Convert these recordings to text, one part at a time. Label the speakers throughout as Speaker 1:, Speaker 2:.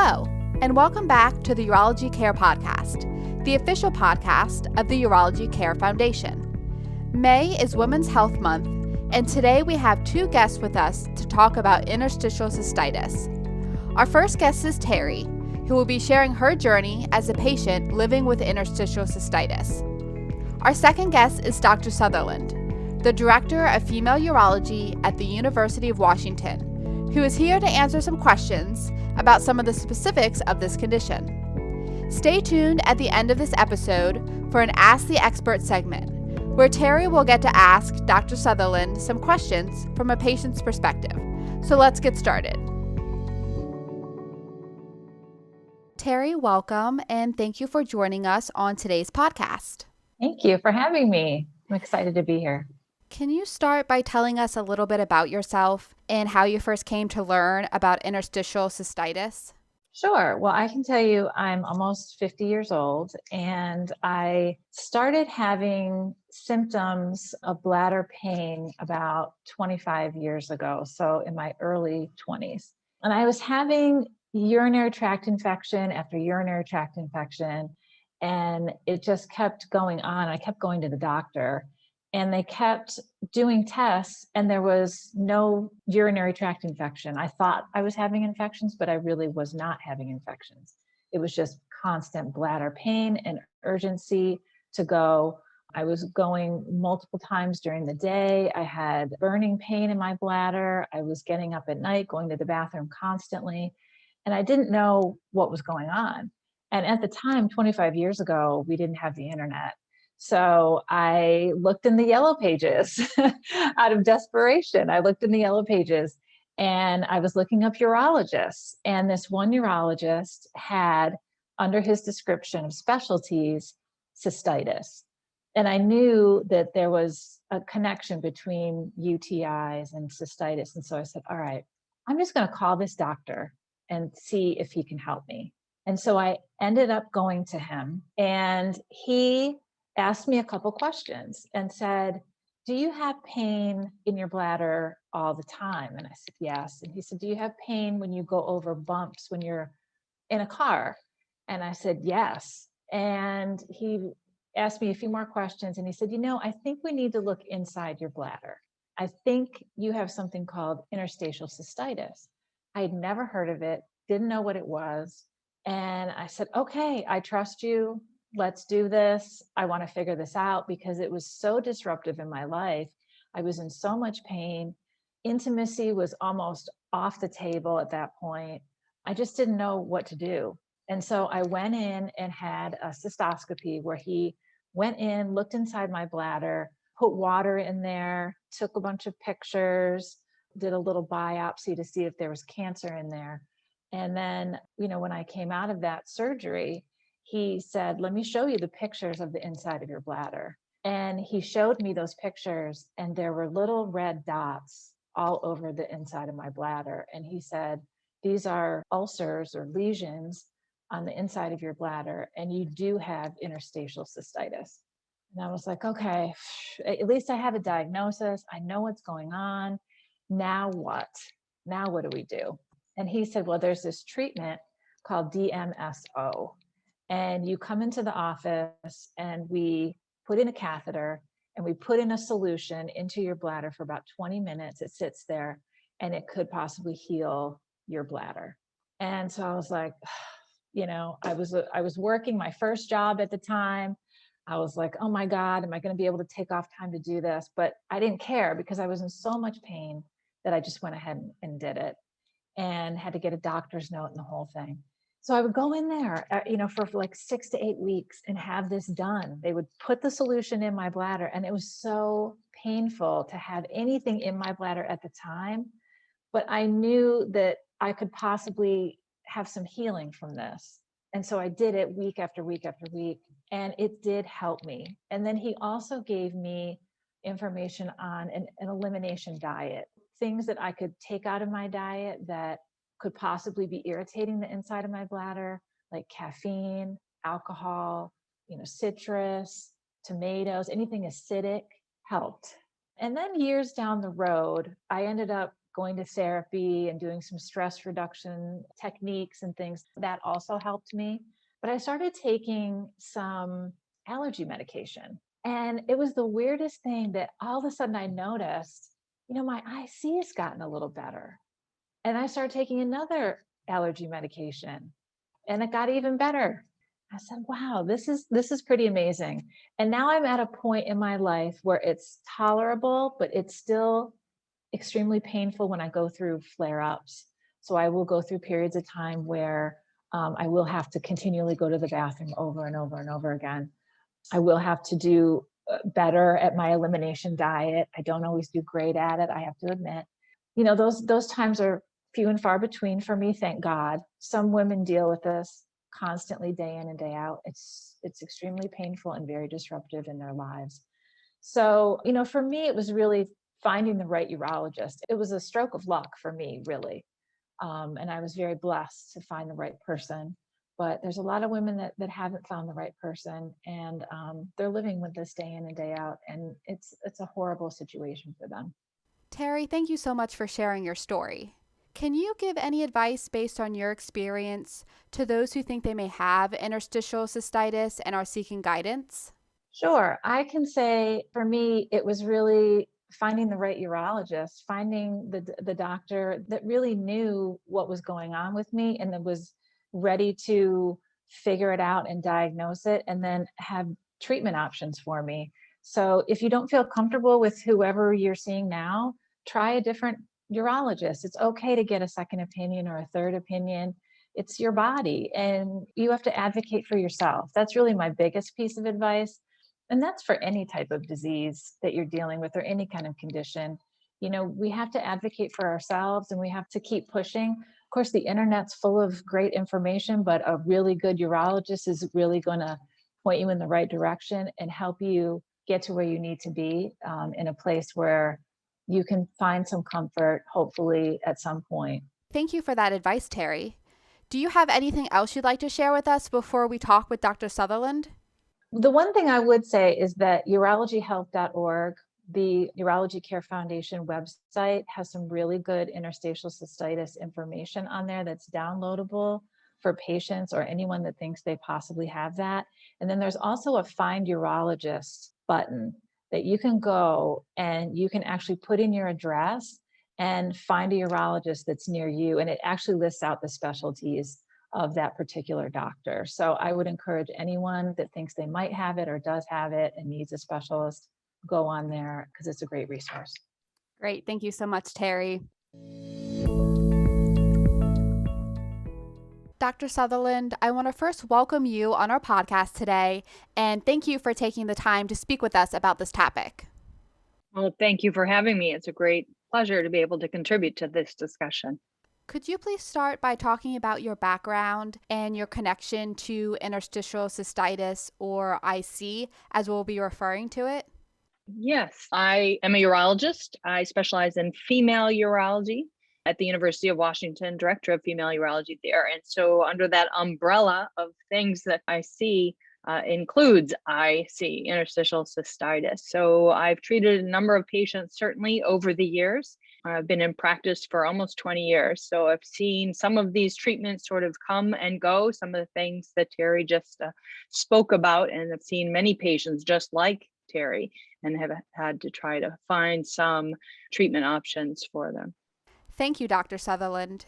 Speaker 1: Hello, and welcome back to the Urology Care Podcast, the official podcast of the Urology Care Foundation. May is Women's Health Month, and today we have two guests with us to talk about interstitial cystitis. Our first guest is Teri, who will be sharing her journey as a patient living with interstitial cystitis. Our second guest is Dr. Sutherland, the Director of Female Urology at the University of Washington, who is here to answer some questions about some of the specifics of this condition. Stay tuned at the end of this episode for an Ask the Expert segment, where Teri will get to ask Dr. Sutherland some questions from a patient's perspective. So let's get started. Teri, welcome, and thank you for joining us on today's podcast.
Speaker 2: Thank you for having me. I'm excited to be here.
Speaker 1: Can you start by telling us a little bit about yourself and how you first came to learn about interstitial cystitis?
Speaker 2: Sure. Well, I can tell you I'm almost 50 years old, and I started having symptoms of bladder pain about 25 years ago, so in my early 20s. And I was having urinary tract infection after urinary tract infection, and it just kept going on. I kept going to the doctor, and they kept doing tests, and there was no urinary tract infection. I thought I was having infections, but I really was not having infections. It was just constant bladder pain and urgency to go. I was going multiple times during the day. I had burning pain in my bladder. I was getting up at night, going to the bathroom constantly, and I didn't know what was going on. And at the time, 25 years ago, we didn't have the internet. So I looked in the yellow pages out of desperation. I looked in the yellow pages and I was looking up urologists. And this one urologist had, under his description of specialties, cystitis. And I knew that there was a connection between UTIs and cystitis. And so I said, all right, I'm just going to call this doctor and see if he can help me. And so I ended up going to him, and he asked me a couple questions and said, do you have pain in your bladder all the time? And I said, yes. And he said, do you have pain when you go over bumps when you're in a car? And I said, yes. And he asked me a few more questions, and he said, I think we need to look inside your bladder. I think you have something called interstitial cystitis. I had never heard of it, didn't know what it was. And I said, okay, I trust you. Let's do this. I want to figure this out, because it was so disruptive in my life. I was in so much pain. Intimacy was almost off the table at that point. I just didn't know what to do. And so I went in and had a cystoscopy where he went in, looked inside my bladder, put water in there, took a bunch of pictures, did a little biopsy to see if there was cancer in there. And then, when I came out of that surgery, he said, let me show you the pictures of the inside of your bladder. And he showed me those pictures, and there were little red dots all over the inside of my bladder. And he said, these are ulcers or lesions on the inside of your bladder, and you do have interstitial cystitis. And I was like, okay, at least I have a diagnosis. I know what's going on. Now what? Now what do we do? And he said, well, there's this treatment called DMSO. And you come into the office, and we put in a catheter, and we put in a solution into your bladder for about 20 minutes. It sits there, and it could possibly heal your bladder. And so I was like, I was working my first job at the time. I was like, oh my God, am I going to be able to take off time to do this? But I didn't care, because I was in so much pain that I just went ahead and did it, and had to get a doctor's note and the whole thing. So I would go in there, for like 6 to 8 weeks and have this done. They would put the solution in my bladder, and it was so painful to have anything in my bladder at the time. But I knew that I could possibly have some healing from this. And so I did it week after week after week, and it did help me. And then he also gave me information on an elimination diet, things that I could take out of my diet that could possibly be irritating the inside of my bladder, like caffeine, alcohol, citrus, tomatoes, anything acidic helped. And then years down the road, I ended up going to therapy and doing some stress reduction techniques and things. That also helped me. But I started taking some allergy medication. And it was the weirdest thing that all of a sudden I noticed, my IC has gotten a little better. And I started taking another allergy medication and it got even better. I said, wow, this is pretty amazing. And now I'm at a point in my life where it's tolerable, but it's still extremely painful when I go through flare-ups. So I will go through periods of time where I will have to continually go to the bathroom over and over and over again. I will have to do better at my elimination diet. I don't always do great at it, I have to admit. Those times are few and far between for me, thank God. Some women deal with this constantly day in and day out. It's extremely painful and very disruptive in their lives. So, for me, it was really finding the right urologist. It was a stroke of luck for me, really. And I was very blessed to find the right person. But there's a lot of women that haven't found the right person, and they're living with this day in and day out, and it's a horrible situation for them.
Speaker 1: Teri, thank you so much for sharing your story. Can you give any advice based on your experience to those who think they may have interstitial cystitis and are seeking guidance?
Speaker 2: Sure. I can say for me, it was really finding the right urologist, finding the doctor that really knew what was going on with me and that was ready to figure it out and diagnose it and then have treatment options for me. So if you don't feel comfortable with whoever you're seeing now, try a different urologist. It's okay to get a second opinion or a third opinion. It's your body and you have to advocate for yourself. That's really my biggest piece of advice. And that's for any type of disease that you're dealing with or any kind of condition. We have to advocate for ourselves and we have to keep pushing. Of course, the internet's full of great information, but a really good urologist is really going to point you in the right direction and help you get to where you need to be in a place where you can find some comfort, hopefully, at some point.
Speaker 1: Thank you for that advice, Teri. Do you have anything else you'd like to share with us before we talk with Dr. Sutherland?
Speaker 2: The one thing I would say is that urologyhealth.org, the Urology Care Foundation website, has some really good interstitial cystitis information on there that's downloadable for patients or anyone that thinks they possibly have that. And then there's also a Find Urologist button that you can go and you can actually put in your address and find a urologist that's near you. And it actually lists out the specialties of that particular doctor. So I would encourage anyone that thinks they might have it or does have it and needs a specialist, go on there because it's a great resource.
Speaker 1: Great. Thank you so much, Teri. Dr. Sutherland, I want to first welcome you on our podcast today and thank you for taking the time to speak with us about this topic.
Speaker 3: Well, thank you for having me. It's a great pleasure to be able to contribute to this discussion.
Speaker 1: Could you please start by talking about your background and your connection to interstitial cystitis, or IC, as we'll be referring to it?
Speaker 3: Yes, I am a urologist. I specialize in female urology at the University of Washington, director of female urology there. And so under that umbrella of things that I see includes IC, interstitial cystitis. So I've treated a number of patients certainly over the years. I've been in practice for almost 20 years. So I've seen some of these treatments sort of come and go, some of the things that Teri just spoke about, and I've seen many patients just like Teri and have had to try to find some treatment options for them.
Speaker 1: Thank you, Dr. Sutherland.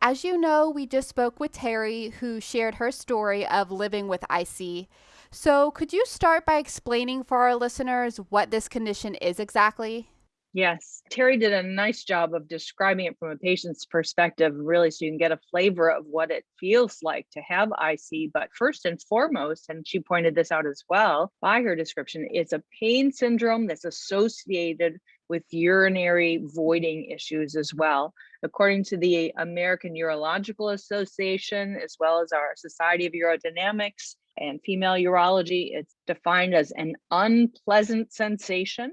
Speaker 1: As you know, we just spoke with Teri, who shared her story of living with IC. So could you start by explaining for our listeners what this condition is exactly?
Speaker 3: Yes, Teri did a nice job of describing it from a patient's perspective, really, so you can get a flavor of what it feels like to have IC. But first and foremost, and she pointed this out as well by her description, it's a pain syndrome that's associated with urinary voiding issues as well. According to the American Urological Association, as well as our Society of Urodynamics and Female Urology, it's defined as an unpleasant sensation,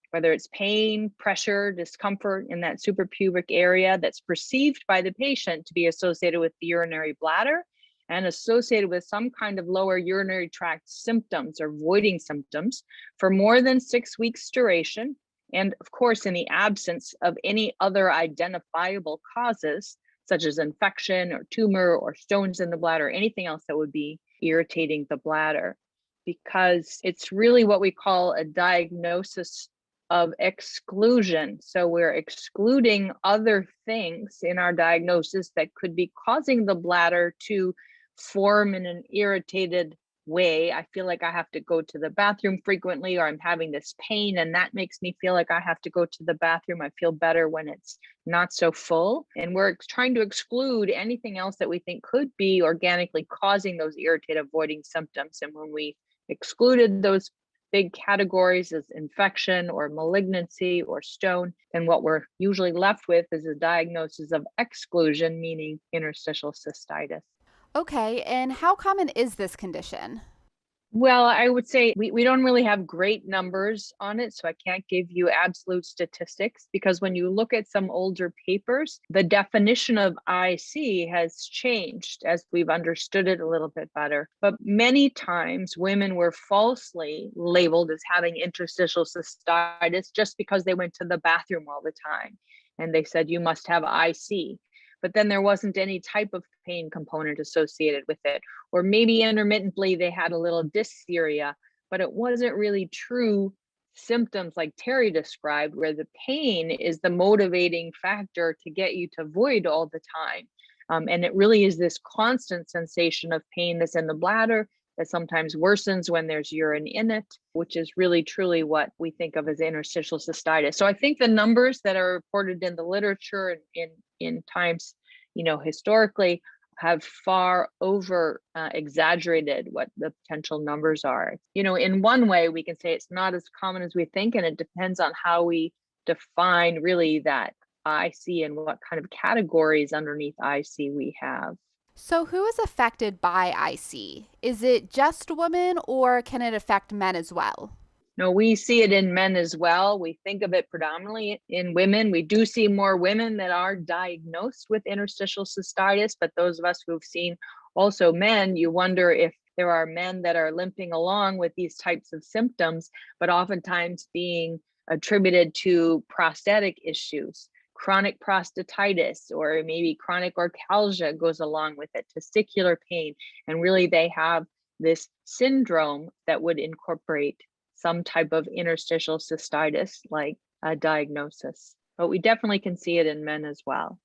Speaker 3: whether it's pain, pressure, discomfort in that suprapubic area that's perceived by the patient to be associated with the urinary bladder and associated with some kind of lower urinary tract symptoms or voiding symptoms for more than 6 weeks duration And of course, in the absence of any other identifiable causes, such as infection or tumor or stones in the bladder, or anything else that would be irritating the bladder, because it's really what we call a diagnosis of exclusion. So we're excluding other things in our diagnosis that could be causing the bladder to form in an irritated way. I feel like I have to go to the bathroom frequently, or I'm having this pain and that makes me feel like I have to go to the bathroom. I feel better when it's not so full. And we're trying to exclude anything else that we think could be organically causing those irritative voiding symptoms. And when we excluded those big categories as infection or malignancy or stone, then what we're usually left with is a diagnosis of exclusion, meaning interstitial cystitis.
Speaker 1: Okay, and how common is this condition?
Speaker 3: Well, I would say we don't really have great numbers on it, so I can't give you absolute statistics, because when you look at some older papers, the definition of IC has changed as we've understood it a little bit better. But many times women were falsely labeled as having interstitial cystitis just because they went to the bathroom all the time. And they said, you must have IC. But then there wasn't any type of pain component associated with it. Or maybe intermittently they had a little dysuria, but it wasn't really true symptoms like Teri described, where the pain is the motivating factor to get you to void all the time. And it really is this constant sensation of pain that's in the bladder that sometimes worsens when there's urine in it, which is really truly what we think of as interstitial cystitis. So I think the numbers that are reported in the literature in times, historically, have far over exaggerated what the potential numbers are. In one way, we can say it's not as common as we think, and it depends on how we define really that IC and what kind of categories underneath IC we have.
Speaker 1: So, who is affected by IC? Is it just women, or can it affect men as well?
Speaker 3: No, we see it in men as well. We think of it predominantly in women. We do see more women that are diagnosed with interstitial cystitis, but those of us who've seen also men, you wonder if there are men that are limping along with these types of symptoms, but oftentimes being attributed to prostatic issues. Chronic prostatitis, or maybe chronic orcalgia goes along with it, testicular pain, and really they have this syndrome that would incorporate some type of interstitial cystitis like a diagnosis. But we definitely can see it in men as well.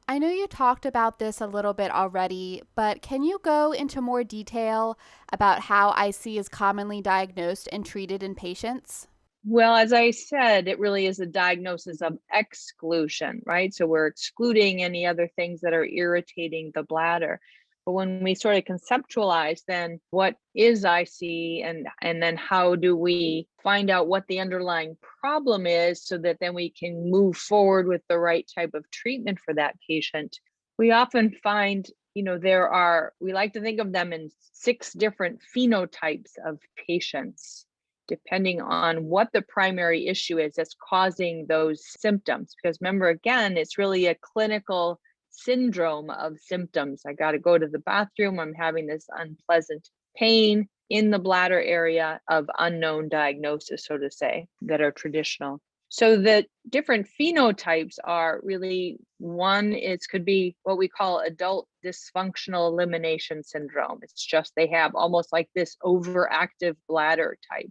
Speaker 1: I know you talked about this a little bit already, but can you go into more detail about how IC is commonly diagnosed and treated in patients?
Speaker 3: Well, as I said, it really is a diagnosis of exclusion, right? So we're excluding any other things that are irritating the bladder. But when we sort of conceptualize then what is IC and then how do we find out what the underlying problem is so that then we can move forward with the right type of treatment for that patient, we often find, we like to think of them in 6 different phenotypes of patients, depending on what the primary issue is that's causing those symptoms. Because remember, again, it's really a clinical syndrome of symptoms. I got to go to the bathroom. I'm having this unpleasant pain in the bladder area of unknown diagnosis, so to say, that are traditional. So the different phenotypes are really, one could be what we call adult dysfunctional elimination syndrome. It's just they have almost like this overactive bladder type.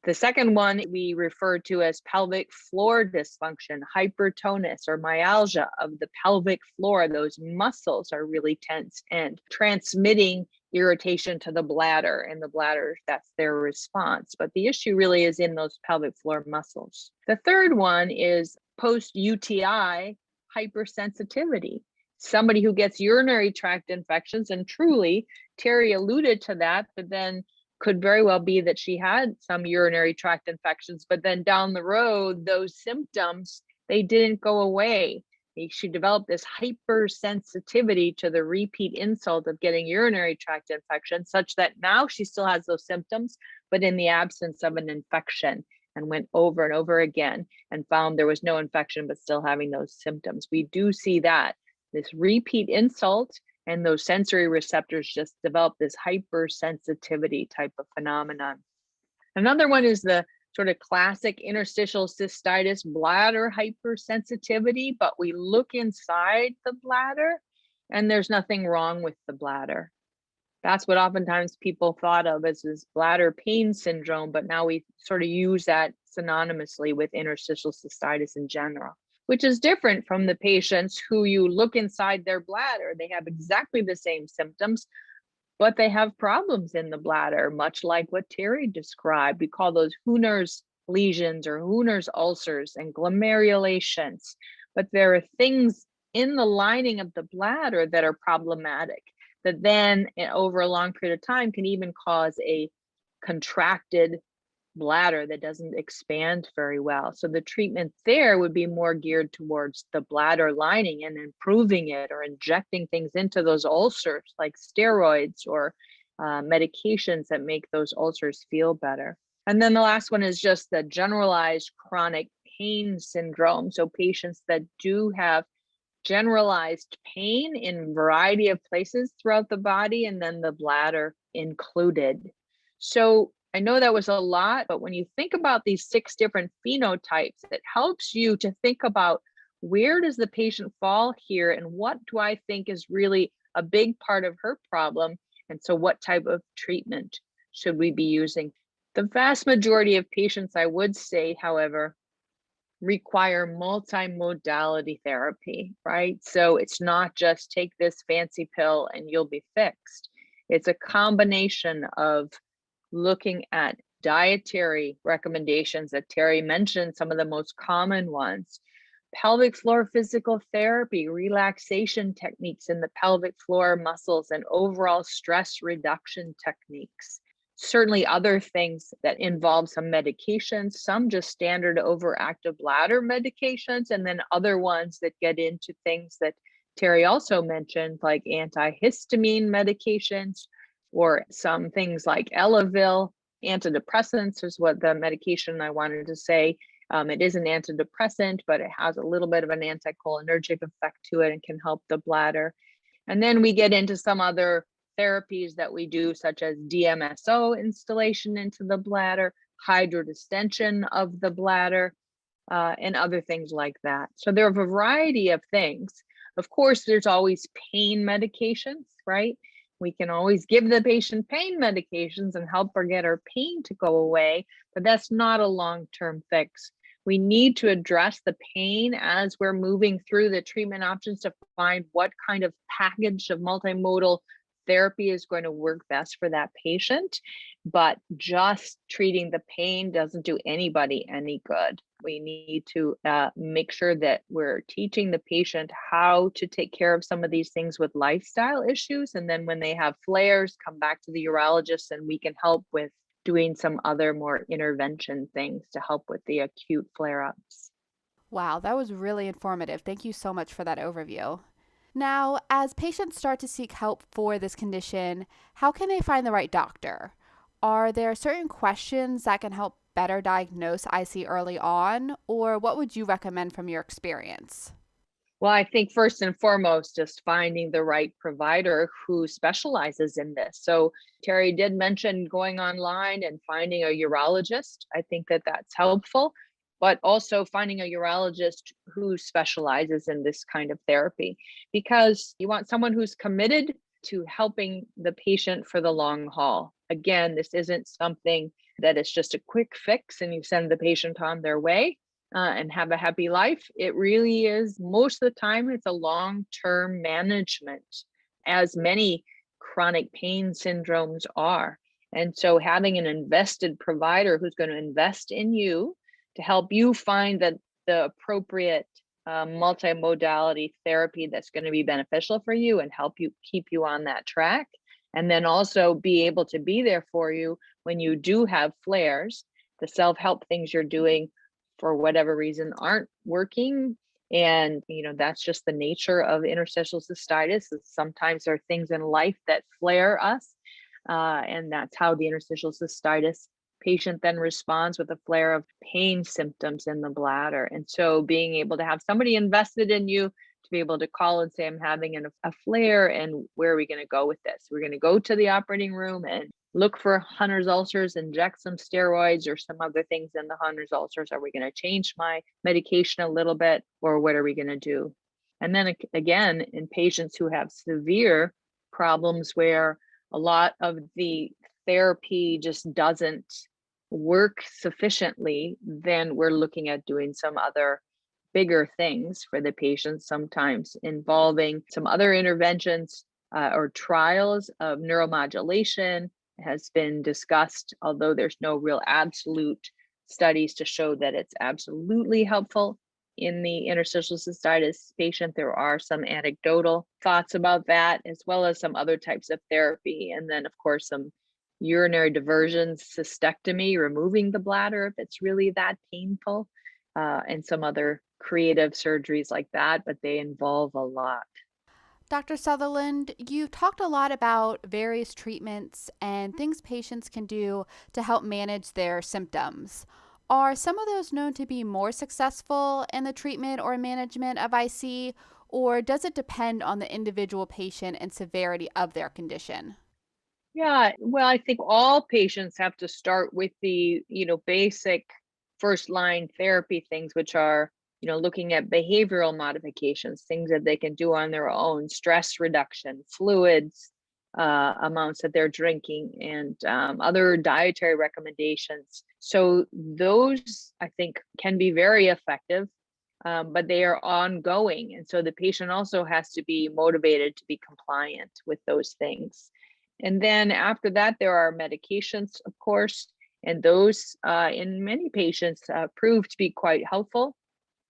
Speaker 3: The second one we refer to as pelvic floor dysfunction, hypertonus or myalgia of the pelvic floor. Those muscles are really tense and transmitting irritation to the bladder, and the bladder, that's their response. But the issue really is in those pelvic floor muscles. The third one is post-UTI hypersensitivity. Somebody who gets urinary tract infections, and truly, Teri alluded to that, but then could very well be that she had some urinary tract infections, but then down the road, those symptoms, they didn't go away. She developed this hypersensitivity to the repeat insult of getting urinary tract infection, such that now she still has those symptoms, but in the absence of an infection, and went over and over again and found there was no infection, but still having those symptoms. We do see that, this repeat insult, and those sensory receptors just develop this hypersensitivity type of phenomenon. Another one is the sort of classic interstitial cystitis, bladder hypersensitivity, but we look inside the bladder and there's nothing wrong with the bladder. That's what oftentimes people thought of as this bladder pain syndrome, but now we sort of use that synonymously with interstitial cystitis in general, which is different from the patients who you look inside their bladder. They have exactly the same symptoms, but they have problems in the bladder, much like what Teri described. We call those Hooner's lesions or Hooner's ulcers and glomerulations. But there are things in the lining of the bladder that are problematic that then over a long period of time can even cause a contracted bladder that doesn't expand very well. So the treatment there would be more geared towards the bladder lining and improving it or injecting things into those ulcers like steroids or medications that make those ulcers feel better. And then the last one is just the generalized chronic pain syndrome. So patients that do have generalized pain in a variety of places throughout the body and then the bladder included. So I know that was a lot, but when you think about these 6 different phenotypes, it helps you to think about where does the patient fall here and what do I think is really a big part of her problem? And so what type of treatment should we be using? The vast majority of patients, I would say, however, require multimodality therapy, right? So it's not just take this fancy pill and you'll be fixed. It's a combination of looking at dietary recommendations that Teri mentioned, some of the most common ones, pelvic floor physical therapy, relaxation techniques in the pelvic floor muscles, and overall stress reduction techniques. Certainly other things that involve some medications, some just standard overactive bladder medications, and then other ones that get into things that Teri also mentioned, like antihistamine medications, or some things like Elavil, antidepressants is what the medication I wanted to say. It is an antidepressant, but it has a little bit of an anticholinergic effect to it and can help the bladder. And then we get into some other therapies that we do, such as DMSO installation into the bladder, hydrodistension of the bladder, and other things like that. So there are a variety of things. Of course, there's always pain medications, right? We can always give the patient pain medications and help her get her pain to go away, but that's not a long-term fix. We need to address the pain as we're moving through the treatment options to find what kind of package of multimodal therapy is going to work best for that patient. But just treating the pain doesn't do anybody any good. We need to make sure that we're teaching the patient how to take care of some of these things with lifestyle issues. And then when they have flares, come back to the urologist and we can help with doing some other more intervention things to help with the acute flare-ups.
Speaker 1: Wow, that was really informative. Thank you so much for that overview. Now, as patients start to seek help for this condition, how can they find the right doctor? Are there certain questions that can help better diagnose IC early on, or what would you recommend from your experience?
Speaker 3: Well, I think first and foremost, just finding the right provider who specializes in this. So Teri did mention going online and finding a urologist. I think that that's helpful, but also finding a urologist who specializes in this kind of therapy, because you want someone who's committed to helping the patient for the long haul. Again, this isn't something that is just a quick fix and you send the patient on their way and have a happy life. It really is, most of the time, it's a long-term management, as many chronic pain syndromes are. And so having an invested provider who's going to invest in you to help you find the appropriate multimodality therapy that's going to be beneficial for you and help you keep you on that track. And then also be able to be there for you when you do have flares, the self-help things you're doing for whatever reason aren't working. And, that's just the nature of interstitial cystitis. Sometimes there are things in life that flare us. And that's how the interstitial cystitis patient then responds with a flare of pain symptoms in the bladder. And so being able to have somebody invested in you to be able to call and say, I'm having a flare, and where are we going to go with this? We're going to go to the operating room and look for Hunner's ulcers, inject some steroids or some other things in the Hunner's ulcers? Are we going to change my medication a little bit, or what are we going to do? And then again, in patients who have severe problems where a lot of the therapy just doesn't work sufficiently, then we're looking at doing some other bigger things for the patient, sometimes involving some other interventions or trials of neuromodulation has been discussed, although there's no real absolute studies to show that it's absolutely helpful in the interstitial cystitis patient. There are some anecdotal thoughts about that, as well as some other types of therapy. And then, of course, some urinary diversion, cystectomy, removing the bladder if it's really that painful, and some other creative surgeries like that, but they involve a lot.
Speaker 1: Dr. Sutherland, you've talked a lot about various treatments and things patients can do to help manage their symptoms. Are some of those known to be more successful in the treatment or management of IC, or does it depend on the individual patient and severity of their condition?
Speaker 3: Yeah, well, I think all patients have to start with the, basic first line therapy things, which are, looking at behavioral modifications, things that they can do on their own, stress reduction, fluids, amounts that they're drinking, and other dietary recommendations. So those, I think, can be very effective, but they are ongoing. And so the patient also has to be motivated to be compliant with those things. And then after that, there are medications, of course, and those in many patients prove to be quite helpful.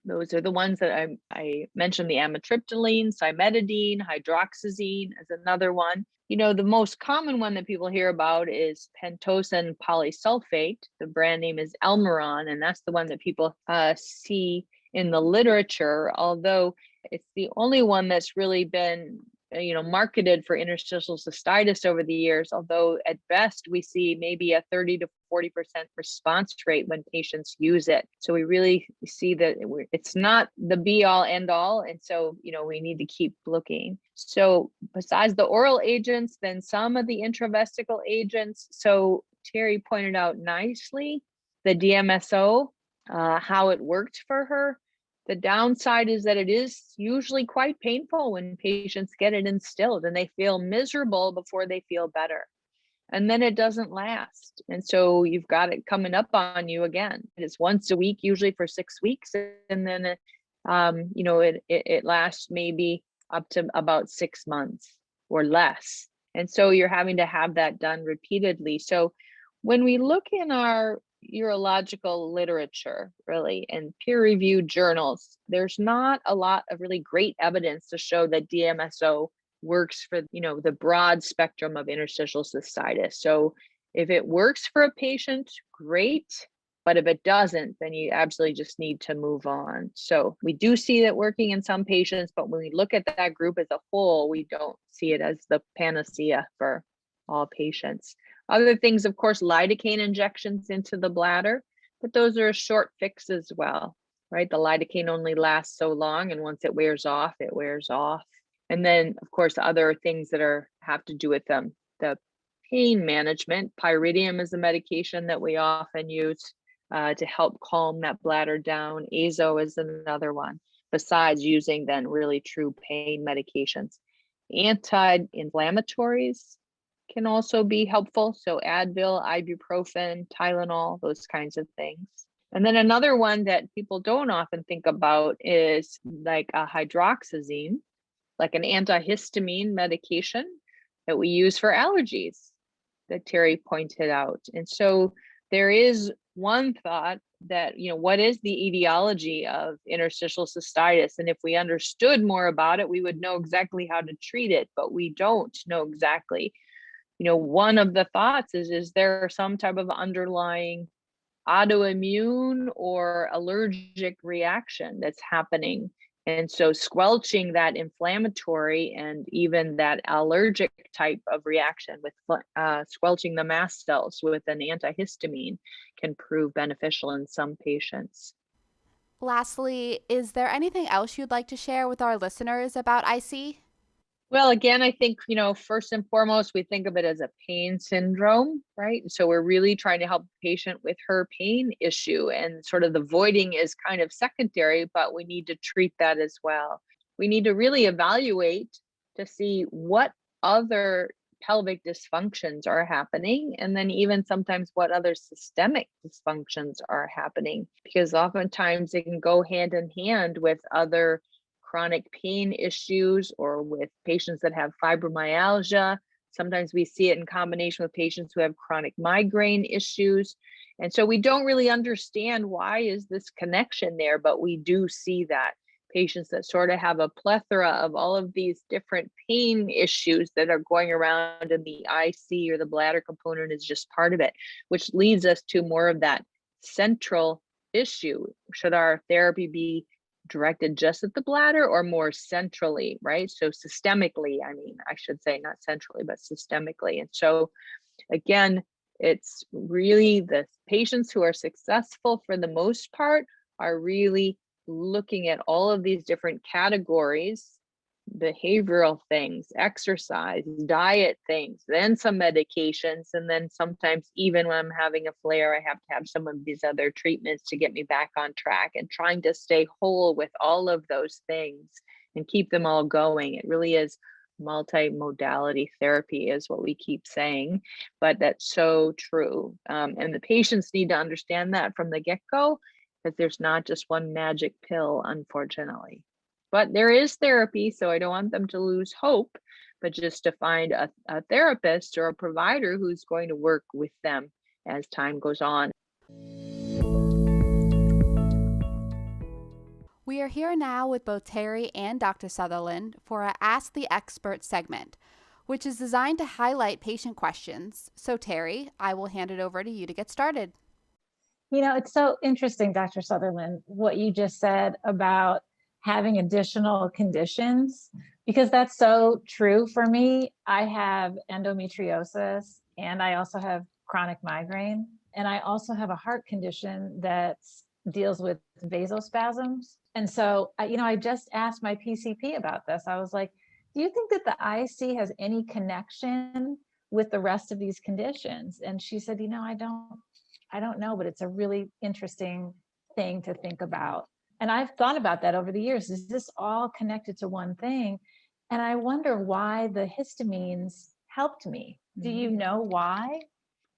Speaker 3: Those are the ones that I mentioned, the amitriptyline, cimetidine, hydroxyzine is another one. The most common one that people hear about is pentosan polysulfate. The brand name is Elmeron, and that's the one that people see in the literature, although it's the only one that's really been marketed for interstitial cystitis over the years, although at best we see maybe a 30 to 40% response rate when patients use it. So we really see that it's not the be all end all. And so, we need to keep looking. So besides the oral agents, then some of the intravesical agents. So Teri pointed out nicely the DMSO, how it worked for her. The downside is that it is usually quite painful when patients get it instilled, and they feel miserable before they feel better. And then it doesn't last. And so you've got it coming up on you again. It's once a week, usually for 6 weeks. And then, it lasts maybe up to about 6 months or less. And so you're having to have that done repeatedly. So when we look in our urological literature, really, and peer-reviewed journals, there's not a lot of really great evidence to show that DMSO works for, the broad spectrum of interstitial cystitis. So if it works for a patient, great. But if it doesn't, then you absolutely just need to move on. So we do see that working in some patients, but when we look at that group as a whole, we don't see it as the panacea for all patients. Other things, of course, lidocaine injections into the bladder, but those are a short fix as well, right? The lidocaine only lasts so long, and once it wears off, it wears off. And then, of course, other things that have to do with the pain management. Pyridium is a medication that we often use to help calm that bladder down. Azo is another one, besides using then really true pain medications. Anti-inflammatories can also be helpful. So Advil, ibuprofen, Tylenol, those kinds of things. And then another one that people don't often think about is like a hydroxyzine, like an antihistamine medication that we use for allergies that Teri pointed out. And so there is one thought that, what is the etiology of interstitial cystitis? And if we understood more about it, we would know exactly how to treat it, but we don't know exactly. One of the thoughts is there some type of underlying autoimmune or allergic reaction that's happening? And so squelching that inflammatory and even that allergic type of reaction with squelching the mast cells with an antihistamine can prove beneficial in some patients.
Speaker 1: Lastly, is there anything else you'd like to share with our listeners about IC?
Speaker 3: Well, again, I think, first and foremost, we think of it as a pain syndrome, right? So we're really trying to help the patient with her pain issue, and sort of the voiding is kind of secondary, but we need to treat that as well. We need to really evaluate to see what other pelvic dysfunctions are happening, and then even sometimes what other systemic dysfunctions are happening, because oftentimes they can go hand in hand with other chronic pain issues or with patients that have fibromyalgia. Sometimes we see it in combination with patients who have chronic migraine issues. And so we don't really understand why is this connection there, but we do see that patients that sort of have a plethora of all of these different pain issues that are going around, and the IC or the bladder component is just part of it, which leads us to more of that central issue. Should our therapy be directed just at the bladder or more centrally, right? So systemically, I should say not centrally, but systemically. And so again, it's really the patients who are successful for the most part are really looking at all of these different categories, behavioral things, exercise, diet things, then some medications. And then sometimes even when I'm having a flare, I have to have some of these other treatments to get me back on track, and trying to stay whole with all of those things and keep them all going. It really is multimodality therapy is what we keep saying, but that's so true. And the patients need to understand that from the get-go, that there's not just one magic pill, unfortunately. But there is therapy, so I don't want them to lose hope, but just to find a therapist or a provider who's going to work with them as time goes on.
Speaker 1: We are here now with both Teri and Dr. Sutherland for our Ask the Expert segment, which is designed to highlight patient questions. So Teri, I will hand it over to you to get started.
Speaker 2: It's so interesting, Dr. Sutherland, what you just said about having additional conditions, because that's so true for me. I have endometriosis, and I also have chronic migraine, and I also have a heart condition that deals with vasospasms. And so, I just asked my PCP about this. I was like, do you think that the IC has any connection with the rest of these conditions? And she said, I don't know, but it's a really interesting thing to think about. And I've thought about that over the years. Is this all connected to one thing? And I wonder why the histamines helped me. Do you know why?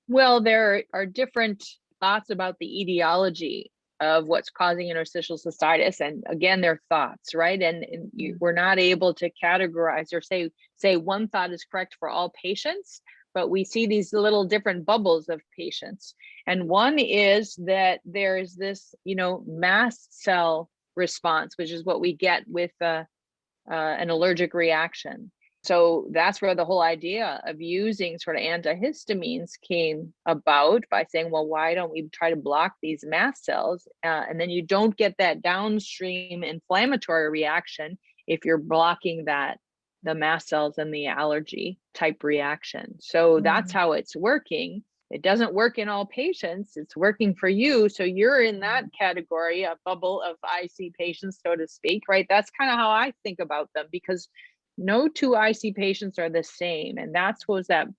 Speaker 3: Well, there are different thoughts about the etiology of what's causing interstitial cystitis. And again, they're thoughts, right? And we're not able to categorize or say one thought is correct for all patients, but we see these little different bubbles of patients. And one is that there's this, mast cell response, which is what we get with an allergic reaction. So that's where the whole idea of using sort of antihistamines came about, by saying, well, why don't we try to block these mast cells? And then you don't get that downstream inflammatory reaction if you're blocking the mast cells and the allergy type reaction. So that's how it's working. It doesn't work in all patients. It's working for you. So you're in that category, a bubble of IC patients, so to speak, right? That's kind of how I think about them, because no two IC patients are the same. And that was that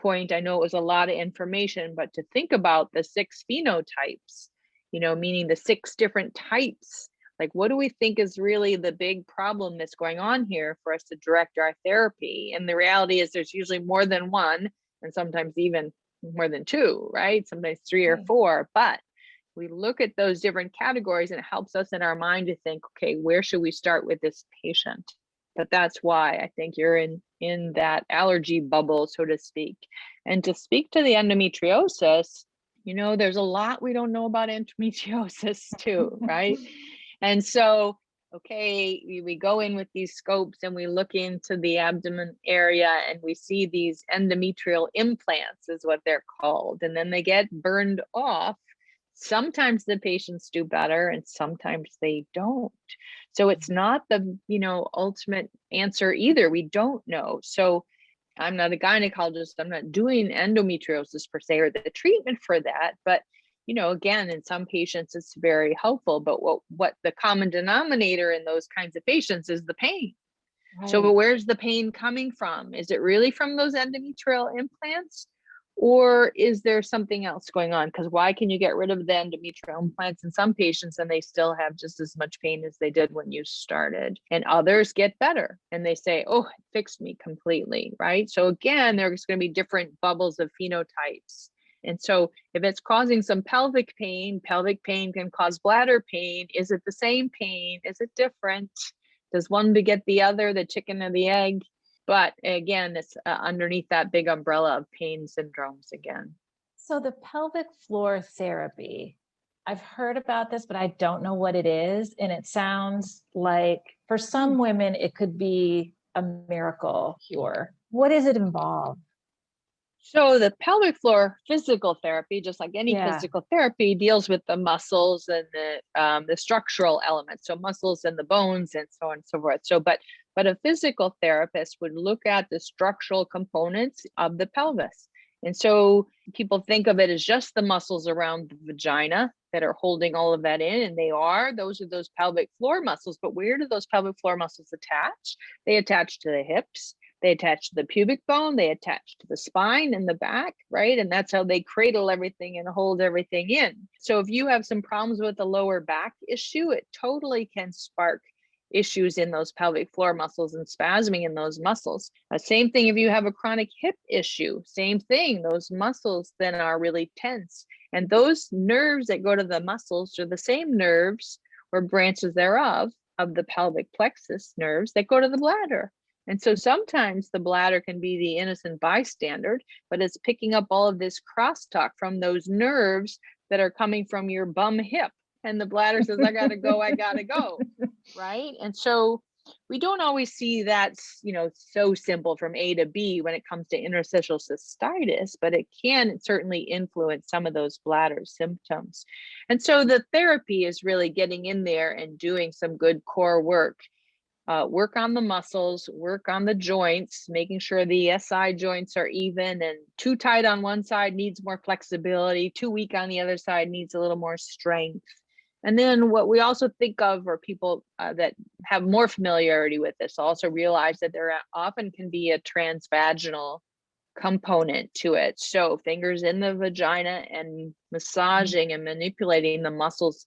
Speaker 3: point. I know it was a lot of information, but to think about the 6 phenotypes, meaning the 6 different types, like what do we think is really the big problem that's going on here for us to direct our therapy? And the reality is there's usually more than one, and sometimes even more than 2, right? Sometimes 3 or 4, but we look at those different categories and it helps us in our mind to think, okay, where should we start with this patient? But that's why I think you're in that allergy bubble, so to speak. And to speak to the endometriosis, there's a lot we don't know about endometriosis too, right? And so, okay, we go in with these scopes and we look into the abdomen area and we see these endometrial implants is what they're called. And then they get burned off. Sometimes the patients do better and sometimes they don't. So it's not the, ultimate answer either. We don't know. So I'm not a gynecologist. I'm not doing endometriosis per se or the treatment for that. But, again, in some patients, it's very helpful. But what the common denominator in those kinds of patients is the pain. So but where's the pain coming from? Is it really from those endometrial implants? Or is there something else going on? Because why can you get rid of the endometrial implants in some patients and they still have just as much pain as they did when you started? And others get better and they say, oh, it fixed me completely, right? So again, there's going to be different bubbles of phenotypes. And so if it's causing some pelvic pain can cause bladder pain. Is it the same pain? Is it different? Does one beget the other, the chicken or the egg? But again, it's underneath that big umbrella of pain syndromes again.
Speaker 2: So the pelvic floor therapy, I've heard about this, but I don't know what it is. And it sounds like for some women, it could be a miracle cure. What does it involve?
Speaker 3: So the pelvic floor physical therapy, just like any physical therapy, deals with the muscles and the structural elements. So muscles and the bones and so on and so forth. So, but a physical therapist would look at the structural components of the pelvis. And so people think of it as just the muscles around the vagina that are holding all of that in. And those are those pelvic floor muscles. But where do those pelvic floor muscles attach? They attach to the hips. They attach to the pubic bone, they attach to the spine and the back, right? And that's how they cradle everything and hold everything in. So if you have some problems with the lower back issue, it totally can spark issues in those pelvic floor muscles and spasming in those muscles. Same thing if you have a chronic hip issue, same thing. Those muscles then are really tense. And those nerves that go to the muscles are the same nerves or branches thereof of the pelvic plexus nerves that go to the bladder. And so sometimes the bladder can be the innocent bystander, but it's picking up all of this crosstalk from those nerves that are coming from your bum hip. And the bladder says, I gotta go, right? And so we don't always see that, so simple from A to B when it comes to interstitial cystitis, but it can certainly influence some of those bladder symptoms. And so the therapy is really getting in there and doing some good core work. Work on the muscles, work on the joints, making sure the SI joints are even, and too tight on one side needs more flexibility, too weak on the other side needs a little more strength. And then what we also think of are people that have more familiarity with this also realize that there often can be a transvaginal component to it. So fingers in the vagina and massaging and manipulating the muscles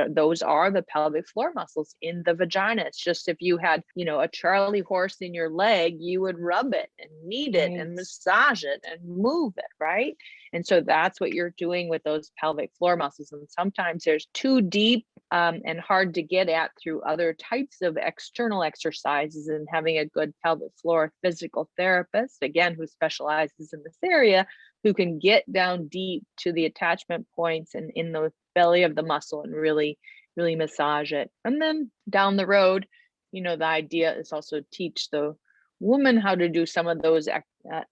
Speaker 3: those are the pelvic floor muscles in the vagina. It's just if you had, a Charlie horse in your leg, you would rub it and knead it and massage it and move it, right? And so that's what you're doing with those pelvic floor muscles. And sometimes there's too deep and hard to get at through other types of external exercises, and having a good pelvic floor physical therapist, again, who specializes in this area, who can get down deep to the attachment points and in the belly of the muscle and really, really massage it. And then down the road, the idea is also teach the woman how to do some of those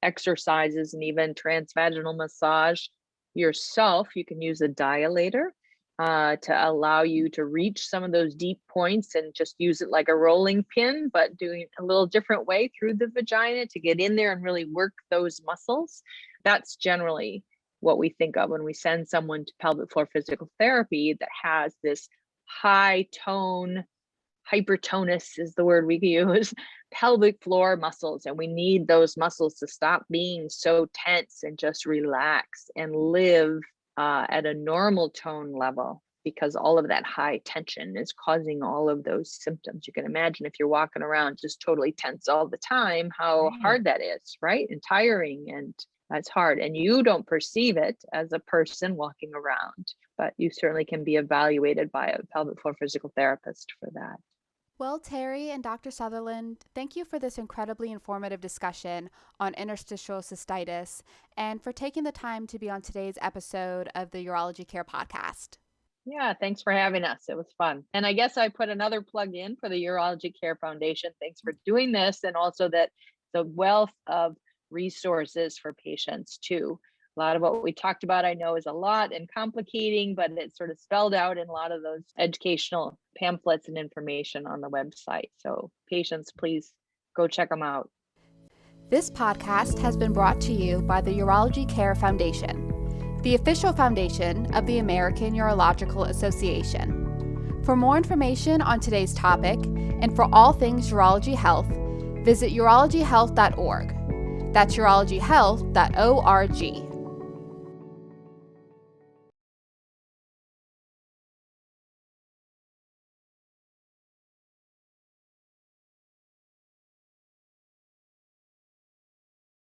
Speaker 3: exercises and even transvaginal massage yourself. You can use a dilator to allow you to reach some of those deep points and just use it like a rolling pin, but doing a little different way through the vagina to get in there and really work those muscles. That's generally what we think of when we send someone to pelvic floor physical therapy that has this high tone, hypertonus is the word we use, pelvic floor muscles. And we need those muscles to stop being so tense and just relax and live at a normal tone level, because all of that high tension is causing all of those symptoms. You can imagine if you're walking around just totally tense all the time, how hard that is, right? And tiring, and that's hard. And you don't perceive it as a person walking around, but you certainly can be evaluated by a pelvic floor physical therapist for that.
Speaker 1: Well, Teri and Dr. Sutherland, thank you for this incredibly informative discussion on interstitial cystitis and for taking the time to be on today's episode of the Urology Care Podcast.
Speaker 3: Yeah, thanks for having us. It was fun. And I guess I put another plug in for the Urology Care Foundation. Thanks for doing this. And also that the wealth of resources for patients too. A lot of what we talked about, I know, is a lot and complicating, but it's sort of spelled out in a lot of those educational pamphlets and information on the website. So patients, please go check them out.
Speaker 1: This podcast has been brought to you by the Urology Care Foundation, the official foundation of the American Urological Association. For more information on today's topic and for all things urology health, visit urologyhealth.org. That's urologyhealth.org.